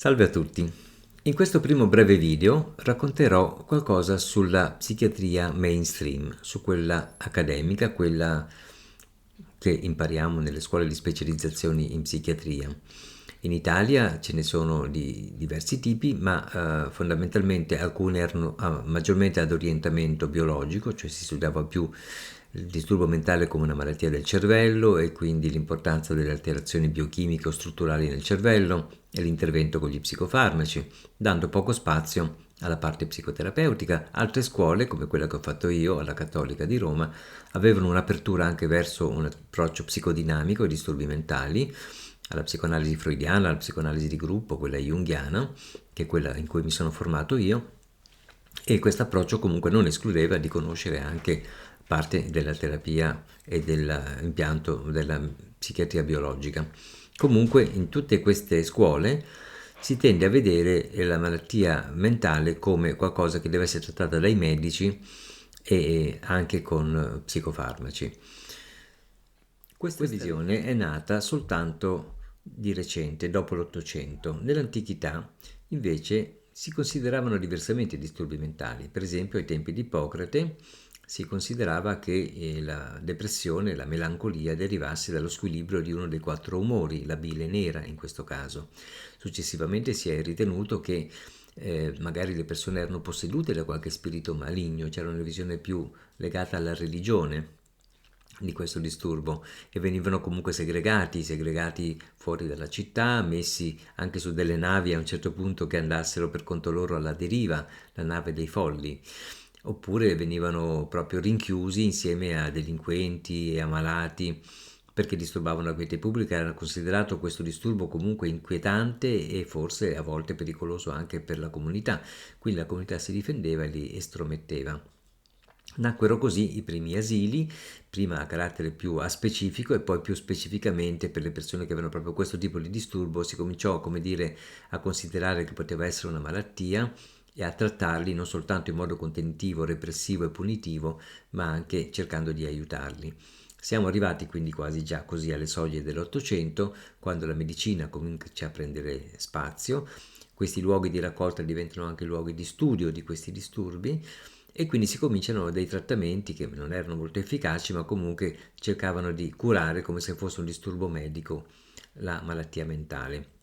Salve a tutti! In questo primo breve video racconterò qualcosa sulla psichiatria mainstream, su quella accademica, quella che impariamo nelle scuole di specializzazione in psichiatria. In Italia ce ne sono di diversi tipi, ma fondamentalmente alcune erano maggiormente ad orientamento biologico, cioè si studiava più il disturbo mentale come una malattia del cervello e quindi l'importanza delle alterazioni biochimiche o strutturali nel cervello e l'intervento con gli psicofarmaci, dando poco spazio alla parte psicoterapeutica. Altre scuole, come quella che ho fatto io alla Cattolica di Roma, avevano un'apertura anche verso un approccio psicodinamico ai disturbi mentali, alla psicoanalisi freudiana, alla psicoanalisi di gruppo, quella junghiana, che è quella in cui mi sono formato io, e questo approccio comunque non escludeva di conoscere anche parte della terapia e dell'impianto della psichiatria biologica. Comunque in tutte queste scuole si tende a vedere la malattia mentale come qualcosa che deve essere trattata dai medici e anche con psicofarmaci. Questa visione è nata soltanto di recente, dopo l'Ottocento. Nell'antichità, invece, si consideravano diversamente i disturbi mentali. Per esempio, ai tempi di Ippocrate si considerava che la depressione, la melancolia derivasse dallo squilibrio di uno dei quattro umori, la bile nera in questo caso. Successivamente si è ritenuto che magari le persone erano possedute da qualche spirito maligno, c'era una visione più legata alla religione di questo disturbo e venivano comunque segregati fuori dalla città, messi anche su delle navi a un certo punto che andassero per conto loro alla deriva, la nave dei folli, oppure venivano proprio rinchiusi insieme a delinquenti e a malati perché disturbavano la quiete pubblica. Era considerato questo disturbo comunque inquietante e forse a volte pericoloso anche per la comunità, quindi la comunità si difendeva e li estrometteva. Nacquero così i primi asili, prima a carattere più aspecifico e poi più specificamente per le persone che avevano proprio questo tipo di disturbo. Si cominciò, come dire, a considerare che poteva essere una malattia e a trattarli non soltanto in modo contentivo, repressivo e punitivo, ma anche cercando di aiutarli. Siamo arrivati quindi quasi già così alle soglie dell'Ottocento, quando la medicina comincia a prendere spazio, questi luoghi di raccolta diventano anche luoghi di studio di questi disturbi e quindi si cominciano dei trattamenti che non erano molto efficaci, ma comunque cercavano di curare come se fosse un disturbo medico la malattia mentale.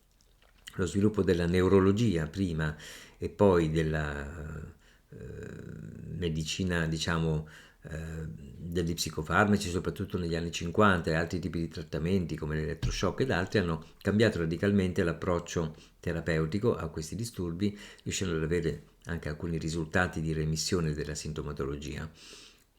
Lo sviluppo della neurologia prima e poi della medicina, diciamo, degli psicofarmaci, soprattutto negli anni 50, e altri tipi di trattamenti come l'elettroshock ed altri hanno cambiato radicalmente l'approccio terapeutico a questi disturbi, riuscendo ad avere anche alcuni risultati di remissione della sintomatologia.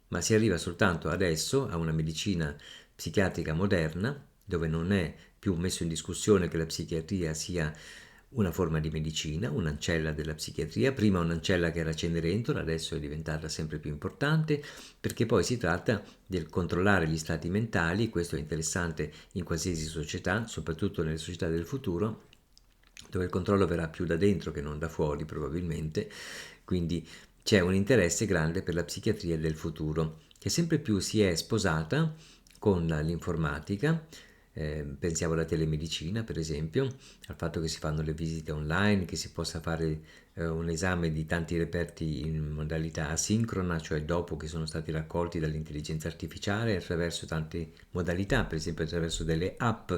Ma si arriva soltanto adesso a una medicina psichiatrica moderna, dove non è più messo in discussione che la psichiatria sia una forma di medicina, un'ancella della psichiatria, prima un'ancella che era Cenerentola, adesso è diventata sempre più importante, perché poi si tratta del controllare gli stati mentali. Questo è interessante in qualsiasi società, soprattutto nelle società del futuro, dove il controllo verrà più da dentro che non da fuori probabilmente, quindi c'è un interesse grande per la psichiatria del futuro, che sempre più si è sposata con l'informatica. Pensiamo alla telemedicina, per esempio, al fatto che si fanno le visite online, che si possa fare un esame di tanti reperti in modalità asincrona, cioè dopo che sono stati raccolti dall'intelligenza artificiale, attraverso tante modalità, per esempio attraverso delle app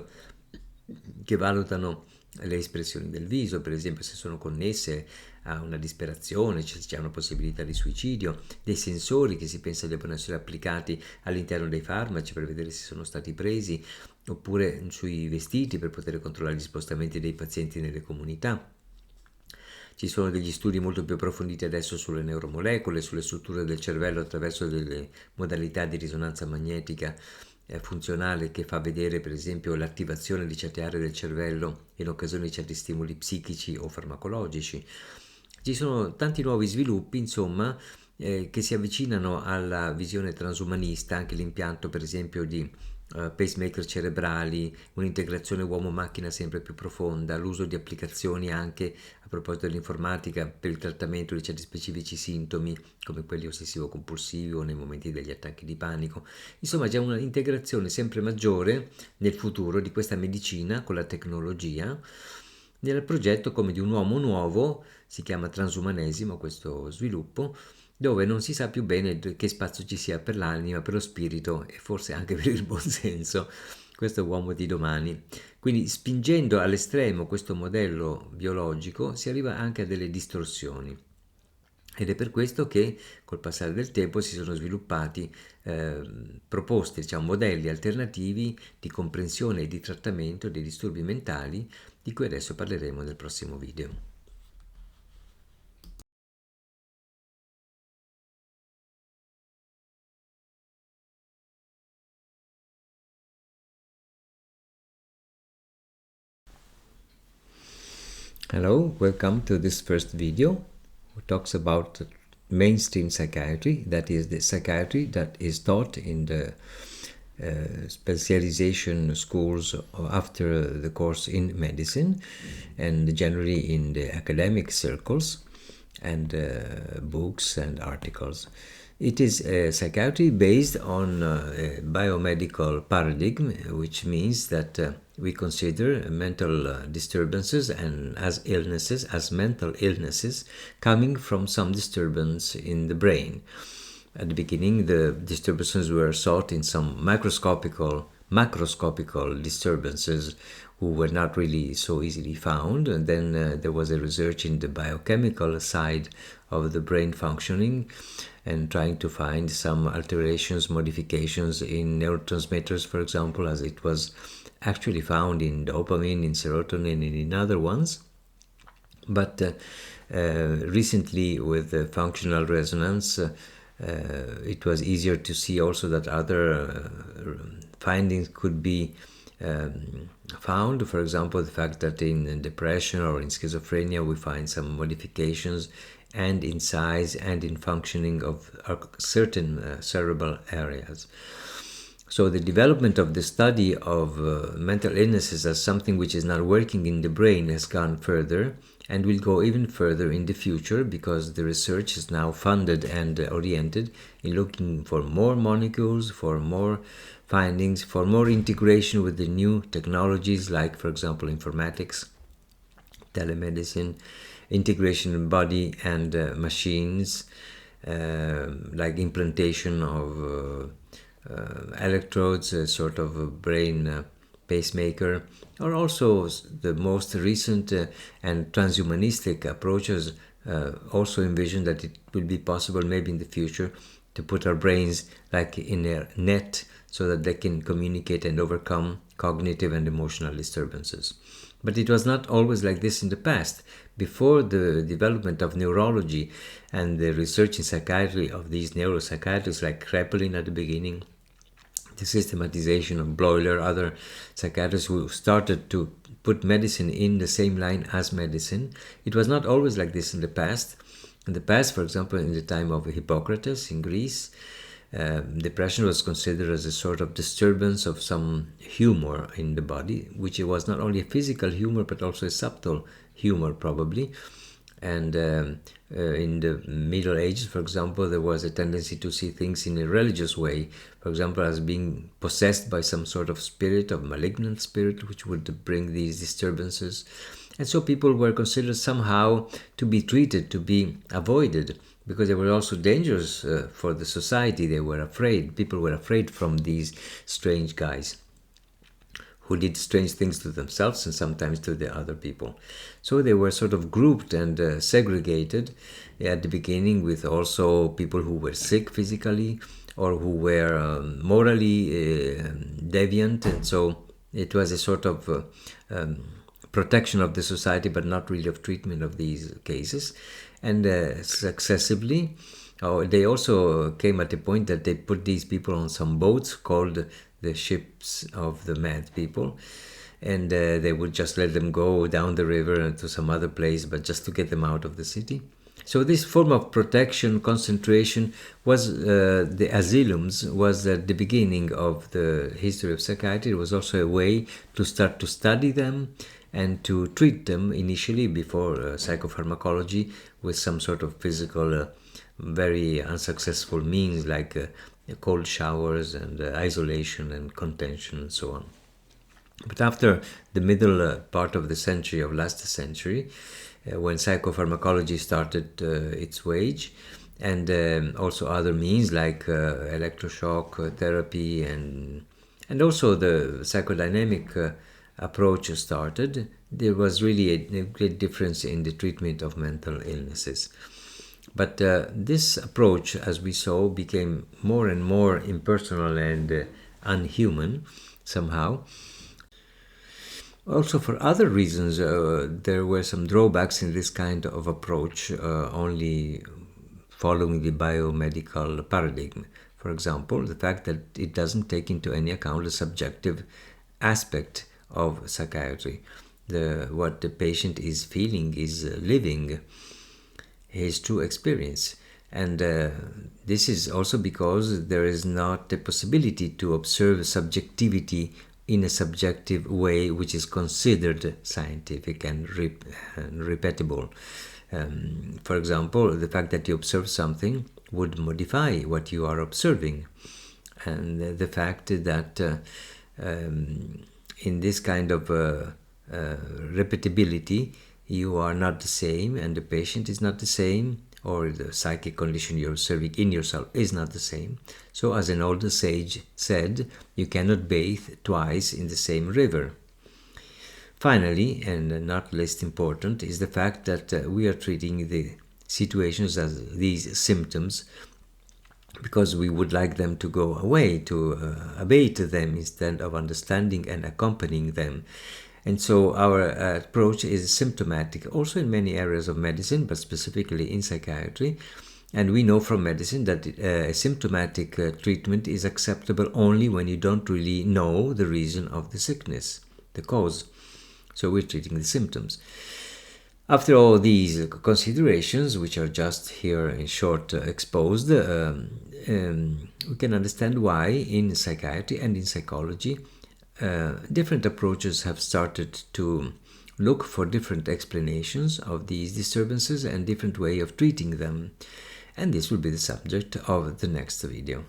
che valutano le espressioni del viso, per esempio se sono connesse a una disperazione, c'è una possibilità di suicidio, dei sensori che si pensa debbano essere applicati all'interno dei farmaci per vedere se sono stati presi, oppure sui vestiti per poter controllare gli spostamenti dei pazienti nelle comunità. Ci sono degli studi molto più approfonditi adesso sulle neuromolecole, sulle strutture del cervello attraverso delle modalità di risonanza magnetica funzionale che fa vedere per esempio l'attivazione di certe aree del cervello in occasione di certi stimoli psichici o farmacologici. Ci sono tanti nuovi sviluppi, insomma, che si avvicinano alla visione transumanista, anche l'impianto per esempio di pacemaker cerebrali, un'integrazione uomo-macchina sempre più profonda, l'uso di applicazioni anche a proposito dell'informatica per il trattamento di certi specifici sintomi come quelli ossessivo-compulsivi o nei momenti degli attacchi di panico. Insomma, c'è una integrazione sempre maggiore nel futuro di questa medicina con la tecnologia, nel progetto come di un uomo nuovo, si chiama transumanesimo questo sviluppo, dove non si sa più bene che spazio ci sia per l'anima, per lo spirito e forse anche per il buon senso, questo uomo di domani. Quindi spingendo all'estremo questo modello biologico si arriva anche a delle distorsioni. Ed è per questo che col passare del tempo si sono sviluppati proposte, diciamo, modelli alternativi di comprensione e di trattamento dei disturbi mentali, di cui adesso parleremo nel prossimo video. Hello, welcome to this first video, which talks about mainstream psychiatry, that is the psychiatry that is taught in the specialization schools after the course in medicine and generally in the academic circles and books and articles. It is a psychiatry based on a biomedical paradigm, which means that we consider mental disturbances and as illnesses, as mental illnesses coming from some disturbance in the brain. At the beginning, the disturbances were sought in some macroscopical disturbances who were not really so easily found. And then there was a research in the biochemical side of the brain functioning and trying to find some alterations, modifications in neurotransmitters, for example, as it was actually found in dopamine, in serotonin, and in other ones. But recently, with functional resonance, it was easier to see also that other findings could be found. For example, the fact that in depression or in schizophrenia we find some modifications and in size and in functioning of certain cerebral areas. So the development of the study of mental illnesses as something which is not working in the brain has gone further and will go even further in the future, because the research is now funded and oriented in looking for more molecules, for more findings, for more integration with the new technologies like, for example, informatics, telemedicine, integration in body and machines, like implantation of electrodes, a sort of a brain pacemaker, or also the most recent and transhumanistic approaches also envision that it will be possible maybe in the future to put our brains like in a net so that they can communicate and overcome cognitive and emotional disturbances. But it was not always like this in the past. Before the development of neurology and the research in psychiatry of these neuropsychiatrists like Kraepelin at the beginning, the systematization of Bloiler, other psychiatrists who started to put medicine in the same line as medicine, it was not always like this in the past. In the past, for example, in the time of Hippocrates in Greece, depression was considered as a sort of disturbance of some humor in the body, which was not only a physical humor but also a subtle humor probably. And in the Middle Ages, for example, there was a tendency to see things in a religious way, for example, as being possessed by some sort of spirit, of malignant spirit, which would bring these disturbances. And so people were considered somehow to be treated, to be avoided, because they were also dangerous for the society. They were afraid. People were afraid from these strange guys who did strange things to themselves and sometimes to the other people. So they were sort of grouped and segregated at the beginning, with also people who were sick physically or who were morally deviant. And so it was a sort of protection of the society, but not really of treatment of these cases. And successively, they also came at a point that they put these people on some boats called the ships of the mad people, and they would just let them go down the river to some other place, but just to get them out of the city. So this form of protection, concentration, was the asylums, was at the beginning of the history of psychiatry. It was also a way to start to study them and to treat them initially before psychopharmacology with some sort of physical, very unsuccessful means like cold showers and isolation and contention and so on. But after the middle part of the century, of last century, when psychopharmacology started its wage, and also other means like electroshock therapy and also the psychodynamic approach started, there was really a great difference in the treatment of mental illnesses. But this approach, as we saw, became more and more impersonal and unhuman somehow. Also, for other reasons, there were some drawbacks in this kind of approach, only following the biomedical paradigm. For example, the fact that it doesn't take into any account the subjective aspect of psychiatry, what the patient is feeling, is living, his true experience. And this is also because there is not a possibility to observe subjectivity in a subjective way which is considered scientific and repeatable. For example, the fact that you observe something would modify what you are observing. And the fact that in this kind of repeatability, you are not the same and the patient is not the same, or the psychic condition you're observing in yourself is not the same. So, as an older sage said, you cannot bathe twice in the same river. Finally, and not least important, is the fact that we are treating the situations as these symptoms because we would like them to go away, to abate them instead of understanding and accompanying them. And so our approach is symptomatic, also in many areas of medicine, but specifically in psychiatry. And we know from medicine that a symptomatic treatment is acceptable only when you don't really know the reason of the sickness, the cause. So we're treating the symptoms. After all these considerations, which are just here in short exposed, we can understand why in psychiatry and in psychology different approaches have started to look for different explanations of these disturbances and different way of treating them. And this will be the subject of the next video.